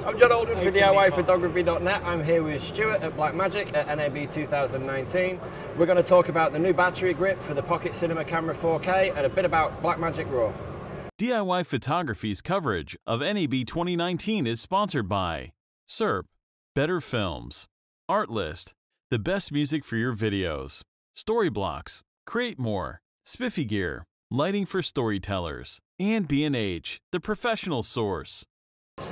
I'm John Aldred for DIYPhotography.net. I'm here with Stuart at Blackmagic at NAB 2019. We're going to talk about the new battery grip for the Pocket Cinema Camera 4K and a bit about Blackmagic RAW. DIY Photography's coverage of NAB 2019 is sponsored by SERP, Better Films, Artlist, the best music for your videos, Storyblocks, Create More, Spiffy Gear, Lighting for Storytellers, and B&H, the professional source.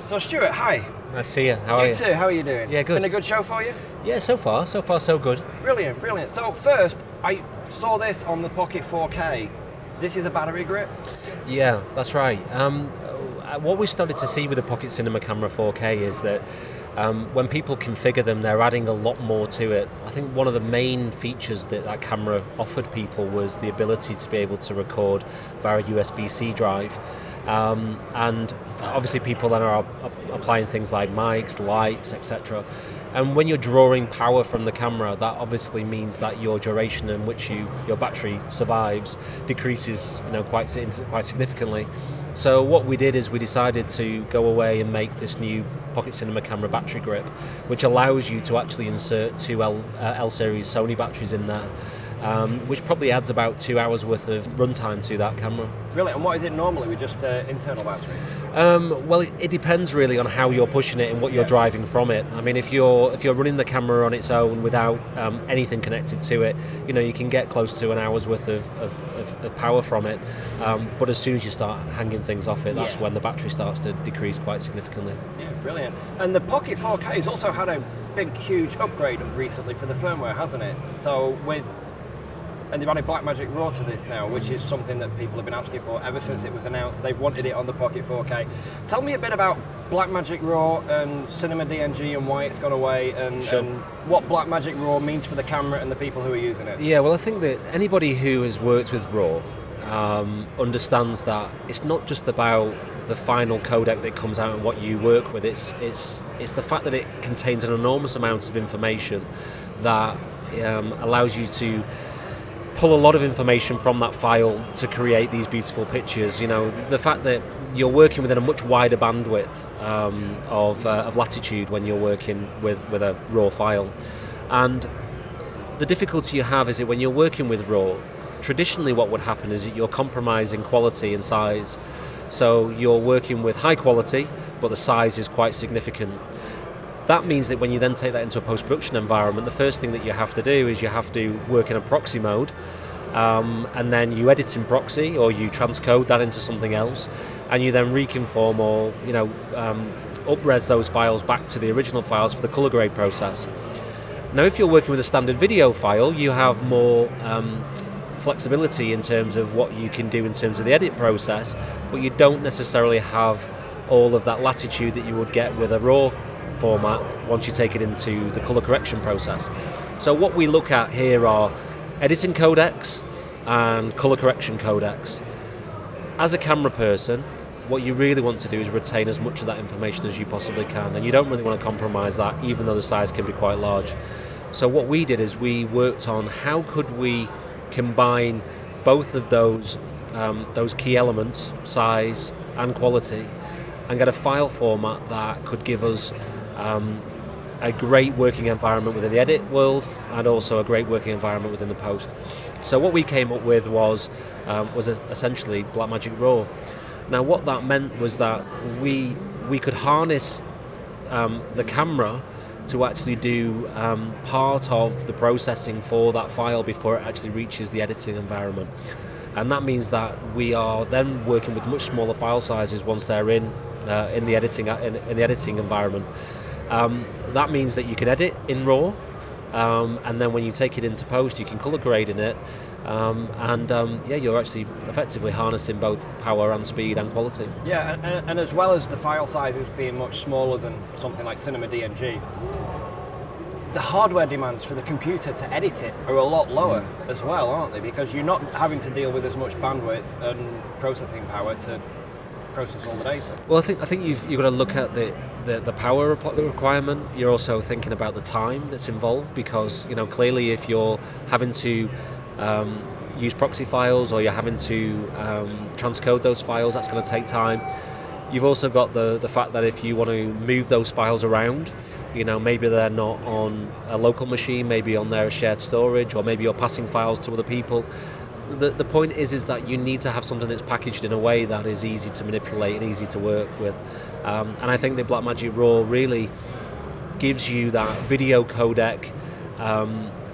So Stuart, hi. Nice to see you. How are you? You too, how are you doing? Yeah, good. Been a good show for you? Yeah, so far so good. Brilliant, brilliant. So first, I saw this on the Pocket 4K. This is a battery grip? Yeah, that's right. What we started to see with the Pocket Cinema Camera 4K is that when people configure them, they're adding a lot more to it. I think one of the main features that that camera offered people was the ability to be able to record via a USB-C drive. And obviously people then are applying things like mics, lights, etc. And when you're drawing power from the camera, that obviously means that your duration in which your battery survives decreases, quite significantly. So what we did is we decided to go away and make this new Pocket Cinema Camera battery grip, which allows you to actually insert two L-series Sony batteries in there, which probably adds about 2 hours worth of runtime to that camera. Brilliant. And what is it normally with just the internal battery? Well, it depends really on how you're pushing it and what you're driving from it. I mean, if you're running the camera on its own without anything connected to it, you can get close to an hour's worth of power from it. But as soon as you start hanging things off it, that's when the battery starts to decrease quite significantly. Yeah, brilliant. And the Pocket 4K has also had a big, huge upgrade recently for the firmware, hasn't it? So and they've added Blackmagic RAW to this now, which is something that people have been asking for ever since it was announced. They've wanted it on the Pocket 4K. Tell me a bit about Blackmagic RAW and Cinema DNG and why it's gone away and what Blackmagic RAW means for the camera and the people who are using it. Yeah, well, I think that anybody who has worked with RAW understands that it's not just about the final codec that comes out and what you work with. It's the fact that it contains an enormous amount of information that allows you to pull a lot of information from that file to create these beautiful pictures. The fact that you're working within a much wider bandwidth of latitude when you're working with a RAW file. And the difficulty you have is that when you're working with RAW, traditionally what would happen is that you're compromising quality and size. So you're working with high quality, but the size is quite significant. That means that when you then take that into a post-production environment, the first thing that you have to do is you have to work in a proxy mode, and then you edit in proxy or you transcode that into something else, and you then reconform or up-res those files back to the original files for the color grade process. Now, if you're working with a standard video file, you have more flexibility in terms of what you can do in terms of the edit process, but you don't necessarily have all of that latitude that you would get with a RAW format once you take it into the color correction process. So what we look at here are editing codecs and color correction codecs. As a camera person, what you really want to do is retain as much of that information as you possibly can, and you don't really want to compromise that, even though the size can be quite large. So what we did is we worked on how could we combine both of those key elements, size and quality, and get a file format that could give us a great working environment within the edit world and also a great working environment within the post. So what we came up with was essentially Blackmagic RAW. Now what that meant was that we could harness the camera to actually do part of the processing for that file before it actually reaches the editing environment. And that means that we are then working with much smaller file sizes once they're in the editing environment. That means that you can edit in RAW, and then when you take it into post, you can color grade in it, you're actually effectively harnessing both power and speed and quality. Yeah, and as well as the file sizes being much smaller than something like Cinema DNG, the hardware demands for the computer to edit it are a lot lower as well, aren't they? Because you're not having to deal with as much bandwidth and processing power to process all the data. Well, I think you've got to look at the power requirement. You're also thinking about the time that's involved, because clearly if you're having to use proxy files or you're having to transcode those files, that's going to take time. You've also got the fact that if you want to move those files around, you know, maybe they're not on a local machine, maybe on their shared storage, or maybe you're passing files to other people. The point is that you need to have something that's packaged in a way that is easy to manipulate and easy to work with. And I think the Blackmagic RAW really gives you that video codec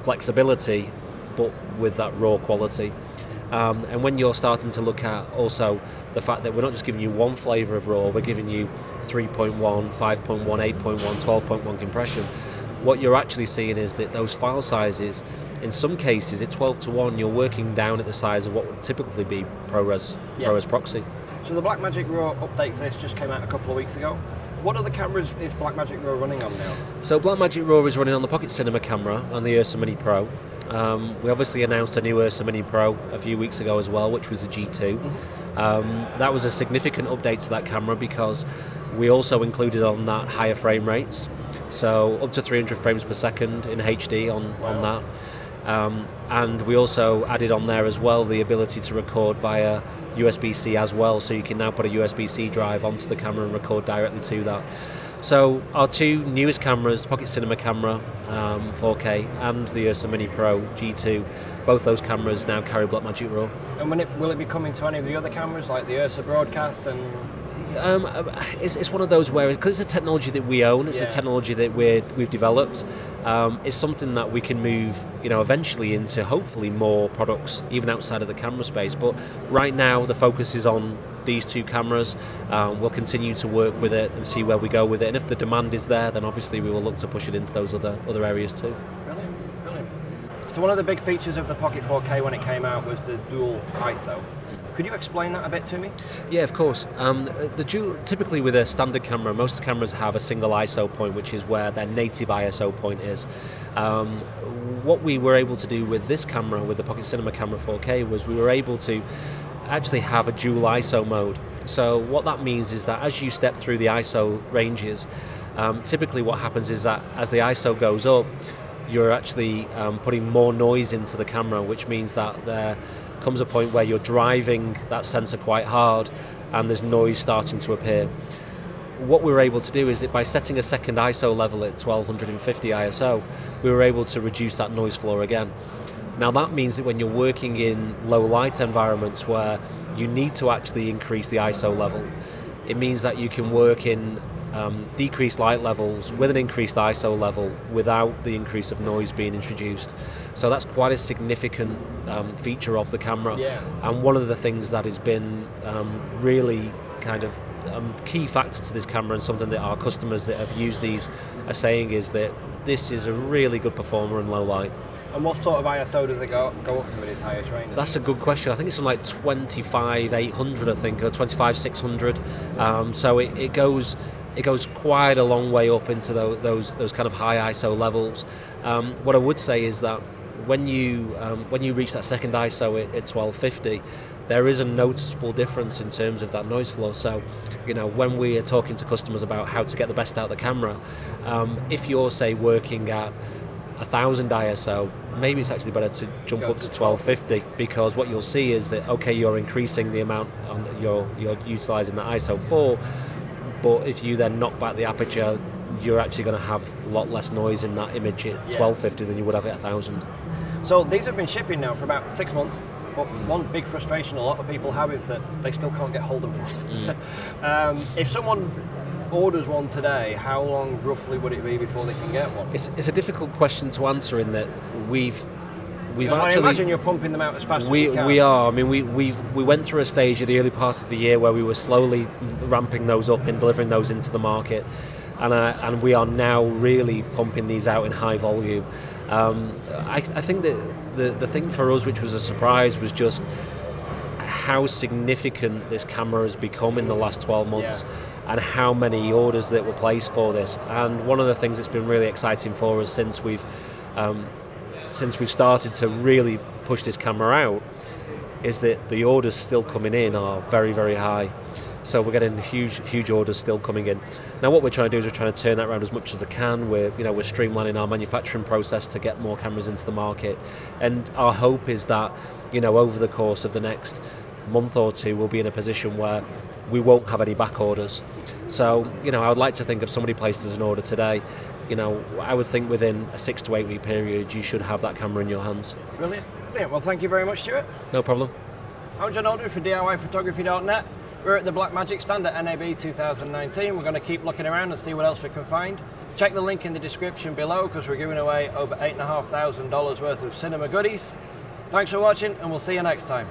flexibility, but with that raw quality. And when you're starting to look at also the fact that we're not just giving you one flavor of RAW, we're giving you 3.1, 5.1, 8.1, 12.1 compression, what you're actually seeing is that those file sizes, in some cases at 12:1, you're working down at the size of what would typically be ProRes proxy. So the Blackmagic RAW update for this just came out a couple of weeks ago. What other cameras is Blackmagic RAW running on now? So Blackmagic RAW is running on the Pocket Cinema camera and the Ursa Mini Pro. We obviously announced a new Ursa Mini Pro a few weeks ago as well, which was the G2. That was a significant update to that camera because we also included on that higher frame rates, so up to 300 frames per second in HD on that. And we also added on there as well the ability to record via USB-C as well, so you can now put a USB-C drive onto the camera and record directly to that. So our two newest cameras, the Pocket Cinema camera 4K and the Ursa Mini Pro G2, both those cameras now carry Blackmagic RAW. And will it be coming to any of the other cameras like the Ursa Broadcast and... It's one of those where, because it's a technology that we own, it's a technology that we've developed. It's something that we can move, you know, eventually into hopefully more products even outside of the camera space. But right now the focus is on these two cameras. We'll continue to work with it and see where we go with it. And if the demand is there, then obviously we will look to push it into those other areas too. Brilliant, brilliant. So one of the big features of the Pocket 4K when it came out was the dual ISO. Could you explain that a bit to me? Yeah, of course. Typically with a standard camera, most cameras have a single ISO point, which is where their native ISO point is. What we were able to do with this camera, with the Pocket Cinema camera 4K, was we were able to actually have a dual ISO mode. So what that means is that as you step through the ISO ranges, typically what happens is that as the ISO goes up, you're actually putting more noise into the camera, which means that there comes a point where you're driving that sensor quite hard and there's noise starting to appear. What we were able to do is that by setting a second ISO level at 1250 ISO, we were able to reduce that noise floor again. Now that means that when you're working in low light environments where you need to actually increase the ISO level, it means that you can work in decreased light levels with an increased ISO level without the increase of noise being introduced. So that's quite a significant feature of the camera, and one of the things that has been really kind of key factor to this camera, and something that our customers that have used these are saying, is that this is a really good performer in low light. And what sort of ISO does it go up to in its highest range? That's a good question. I think it's something like 25,800, I think, or 25,600. So it goes quite a long way up into those kind of high ISO levels. What I would say is that when you reach that second ISO at 1250, there is a noticeable difference in terms of that noise floor. So, you know, when we are talking to customers about how to get the best out of the camera, if you're, say, working at 1000 ISO, maybe it's actually better to jump up to 1250, because what you'll see is that, okay, you're increasing the amount you're utilising that ISO for, but if you then knock back the aperture, you're actually going to have a lot less noise in that image at 1250 than you would have at 1000. So these have been shipping now for about 6 months, but one big frustration a lot of people have is that they still can't get hold of one. If someone orders one today, how long roughly would it be before they can get one? It's a difficult question to answer, in that we've actually, I imagine you're pumping them out as fast as you can. We are. I mean, we went through a stage at the early part of the year where we were slowly ramping those up and delivering those into the market, and we are now really pumping these out in high volume. I think that the thing for us, which was a surprise, was just how significant this camera has become in the last 12 months. And how many orders that were placed for this. And one of the things that's been really exciting for us since we've started to really push this camera out is that the orders still coming in are very, very high. So we're getting huge orders still coming in. Now what we're trying to do is we're trying to turn that around as much as I can. We're streamlining our manufacturing process to get more cameras into the market. And our hope is that, you know, over the course of the next month or two, we'll be in a position where we won't have any back orders. So, you know, I would like to think if somebody places an order today, you know, I would think within a 6 to 8 week period, you should have that camera in your hands. Brilliant. Brilliant. Well, thank you very much, Stuart. No problem. I'm John Aldridge for DIYphotography.net. We're at the Blackmagic stand at NAB 2019. We're going to keep looking around and see what else we can find. Check the link in the description below because we're giving away over $8,500 worth of cinema goodies. Thanks for watching and we'll see you next time.